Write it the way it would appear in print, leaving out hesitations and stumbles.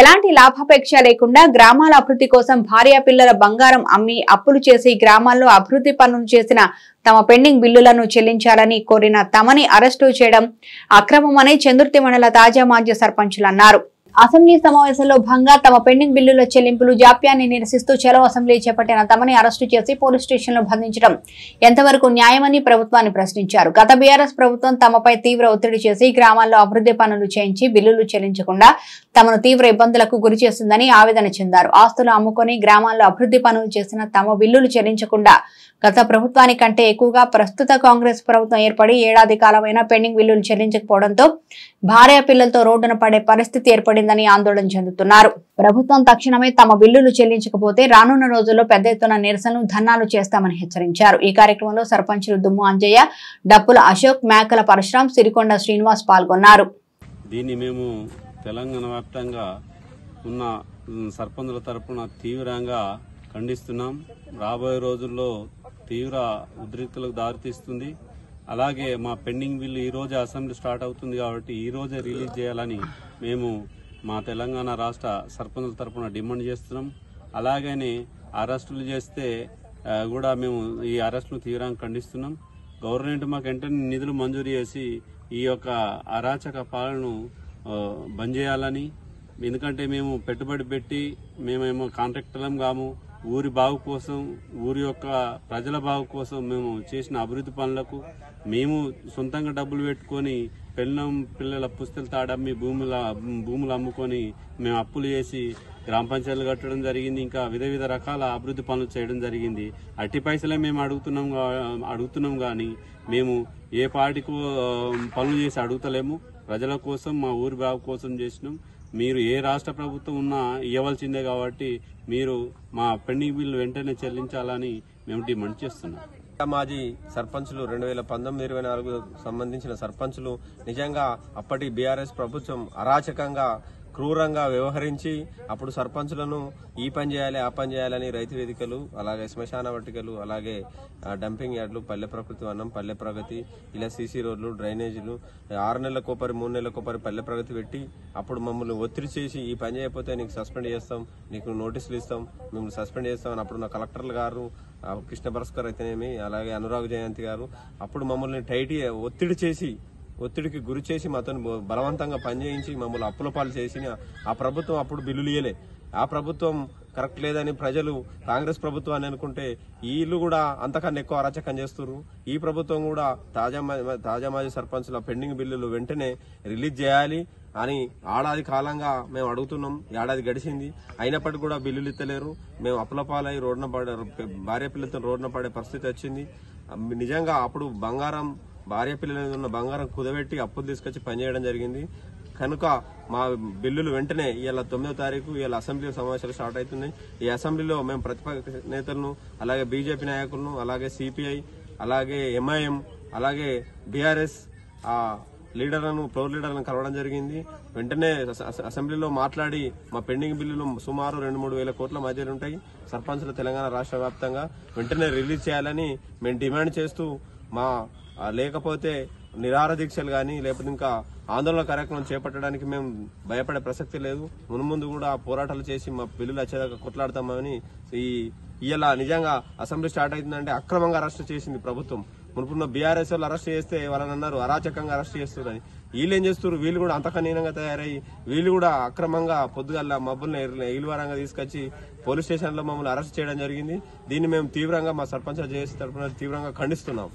ఎలాంటి లాభాపేక్ష లేకుండా గ్రామాల అభివృద్ధి కోసం భార్య పిల్లల బంగారం అమ్మి అప్పులు చేసి గ్రామాల్లో అభివృద్ధి పనులు చేసిన తమ పెండింగ్ బిల్లులను చెల్లించాలని కోరిన తమని అరెస్టు చేయడం అక్రమమని చందుర్తి మండల తాజా మాజీ సర్పంచులు అన్నారు. అసెంబ్లీ సమావేశంలో భాగంగా తమ పెండింగ్ బిల్లుల చెల్లింపులు జాప్యాన్ని నిరసిస్తూ చలో అసెంబ్లీ చేపట్టిన తమని అరెస్టు చేసి పోలీస్ స్టేషన్లో బంధించడం ఎంతవరకు న్యాయమని ప్రభుత్వాన్ని ప్రశ్నించారు. గత బీఆర్ఎస్ ప్రభుత్వం తమపై తీవ్ర ఒత్తిడి చేసి గ్రామాల్లో అభివృద్ధి పనులు చేయించి బిల్లులు చెల్లించకుండా తమను తీవ్ర ఇబ్బందులకు గురి చేస్తుందని ఆవేదన చెందారు. ఆస్తులు అమ్ముకొని గ్రామాల్లో అభివృద్ధి పనులు చేసిన తమ బిల్లులు చెల్లించకుండా గత ప్రభుత్వానికంటే ఎక్కువగా ప్రస్తుత కాంగ్రెస్ ప్రభుత్వం ఏర్పడి ఏడాది కాలమైన పెండింగ్ బిల్లులు చెల్లించకపోవడంతో భార్య పిల్లలతో రోడ్డున పడే పరిస్థితి ఏర్పడిందని ఆందోళన చెందుతున్నారు. ప్రభుత్వం తక్షణమే తమ బిల్లులు చెల్లించకపోతే రానున్న రోజుల్లో పెద్ద ఎత్తున నిరసనలు ధర్నాలు చేస్తామని హెచ్చరించారు. ఈ కార్యక్రమంలో సర్పంచులు దుమ్ము అంజయ్య, డప్పుల అశోక్, మేకల పరశురాం, సిరికొండ శ్రీనివాస్ పాల్గొన్నారు. దీన్ని మేము తెలంగాణ వ్యాప్తంగా ఉన్న సర్పంచుల తరపున తీవ్రంగా ఖండిస్తున్నాం. రాబోయే రోజుల్లో తీవ్ర ఉద్రిక్తలకు దారితీస్తుంది. అలాగే మా పెండింగ్ బిల్లు ఈ రోజే అసెంబ్లీ స్టార్ట్ అవుతుంది కాబట్టి ఈ రోజే రిలీజ్ చేయాలని మేము మా తెలంగాణ రాష్ట్ర సర్పంచుల తరపున డిమాండ్ చేస్తున్నాం. అలాగని అరెస్టులు చేస్తే కూడా మేము ఈ అరెస్టులు తీవ్రంగా ఖండిస్తున్నాం. గవర్నమెంట్ మాకు వెంటనే నిధులు మంజూరు చేసి ఈ యొక్క అరాచక పాలనను బంద్ చేయాలని, ఎందుకంటే మేము పెట్టుబడి పెట్టి మేమేమో కాంట్రాక్టర్లం కాము, ఊరి బాగు కోసం, ఊరి యొక్క ప్రజల బాగు కోసం మేము చేసిన అభివృద్ధి పనులకు మేము సొంతంగా డబ్బులు పెట్టుకొని పిల్లల పుస్తలు తాడమ్మి భూములు అమ్ముకొని మేము అప్పులు చేసి గ్రామ పంచాయతీలు కట్టడం జరిగింది. ఇంకా వివిధ రకాల అభివృద్ధి పనులు చేయడం జరిగింది. అట్టి పైసలే మేము అడుగుతున్నాం కానీ మేము ఏ పార్టీకి పనులు చేసి అడుగుతలేము. ప్రజల కోసం, మా ఊరి బాగు కోసం చేసినాం. మీరు ఏ రాష్ట్ర ప్రభుత్వం ఉన్నా ఇవ్వాల్సిందే కాబట్టి మీరు మా పెండింగ్ బిల్లు వెంటనే చెల్లించాలని మేము డిమాండ్ చేస్తున్నాం. మాజీ సర్పంచులు 2019-24 సంబంధించిన సర్పంచులు నిజంగా అప్పటి బీఆర్ఎస్ ప్రభుత్వం అరాచకంగా క్రూరంగా వ్యవహరించి అప్పుడు సర్పంచులను ఈ పని చేయాలి ఆ పని చేయాలని రైతు వేదికలు, అలాగే శ్మశాన పట్టికలు, అలాగే డంపింగ్ యార్డులు, పల్లె ప్రకృతి వనం, పల్లె ప్రగతి, ఇలా సీసీ రోడ్లు, డ్రైనేజీలు 6 నెలలకోపరి 3 నెలలకోపరి పల్లె ప్రగతి పెట్టి అప్పుడు మమ్మల్ని ఒత్తిడి చేసి ఈ పని చేయకపోతే నీకు సస్పెండ్ చేస్తాం, నీకు నోటీసులు ఇస్తాం, మిమ్మల్ని సస్పెండ్ చేస్తాం అని అప్పుడు నా కలెక్టర్లు గారు కృష్ణ భాస్కర్ అయితేనేమి, అలాగే అనురాగ్ జయంతి గారు అప్పుడు మమ్మల్ని ఒత్తిడికి గురి చేసి మాతో బలవంతంగా పనిచేయించి మమ్మల్ని అప్పుల పాలు చేసి ఆ ప్రభుత్వం అప్పుడు బిల్లులు ఇయ్యలే. ఆ ప్రభుత్వం కరెక్ట్ లేదని ప్రజలు కాంగ్రెస్ ప్రభుత్వాన్ని అనుకుంటే వీళ్ళు కూడా అంతకన్నా ఎక్కువ అరాచకం చేస్తున్నారు. ఈ ప్రభుత్వం కూడా తాజా మాజీ సర్పంచుల పెండింగ్ బిల్లులు వెంటనే రిలీజ్ చేయాలి అని ఏడాది కాలంగా మేము అడుగుతున్నాం. ఏడాది గడిచింది, అయినప్పటికీ కూడా బిల్లులు ఇస్తలేరు. మేము అప్పుల పాలై భార్య పిల్లలతో రోడ్డున పడే పరిస్థితి వచ్చింది. నిజంగా అప్పుడు భార్య పిల్లల మీద ఉన్న బంగారం కుదబెట్టి అప్పులు తీసుకొచ్చి పనిచేయడం జరిగింది. కనుక మా బిల్లులు వెంటనే ఇవాళ 9వ తారీఖు ఇవాళ అసెంబ్లీ సమావేశాలు స్టార్ట్ అవుతున్నాయి. ఈ అసెంబ్లీలో మేము ప్రతిపక్ష నేతలను, అలాగే బీజేపీ నాయకులను, అలాగే సిపిఐ, అలాగే ఎంఐఎం, అలాగే బీఆర్ఎస్ లీడర్లను, ఫ్లోర్ లీడర్లను కలవడం జరిగింది. వెంటనే అసెంబ్లీలో మాట్లాడి మా పెండింగ్ బిల్లులు సుమారు 2-3 వేల కోట్ల మధ్యలో ఉంటాయి. సర్పంచులు తెలంగాణ రాష్ట్ర వ్యాప్తంగా వెంటనే రిలీజ్ చేయాలని మేము డిమాండ్ చేస్తూ లేకపోతే నిరాహార దీక్షలు కానీ లేకపోతే ఇంకా ఆందోళన కార్యక్రమం చేపట్టడానికి మేము భయపడే ప్రసక్తి లేదు. మున్ముందు కూడా పోరాటాలు చేసి మా బిల్లులు వచ్చేదాకా కొట్లాడతామని ఇవాళ నిజంగా అసెంబ్లీ స్టార్ట్ అవుతుందంటే అక్రమంగా అరెస్ట్ చేసింది ప్రభుత్వం. మునుపున్న బీఆర్ఎస్ వాళ్ళు అరెస్ట్ చేస్తే వాళ్ళని అన్నారు అరాచకంగా అరెస్ట్ చేస్తున్నారని. వీళ్ళు ఏం చేస్తారు, వీళ్ళు కూడా అంతకనీనంగా తయారయ్యి వీళ్ళు కూడా అక్రమంగా పొద్దుగల మబ్బుల్ని ఈలువారంగా తీసుకొచ్చి పోలీస్ స్టేషన్ లో మమ్మల్ని అరెస్ట్ చేయడం జరిగింది. దీన్ని మేము తీవ్రంగా మా సర్పంచ్ జేఏసీ తరఫున తీవ్రంగా ఖండిస్తున్నాం.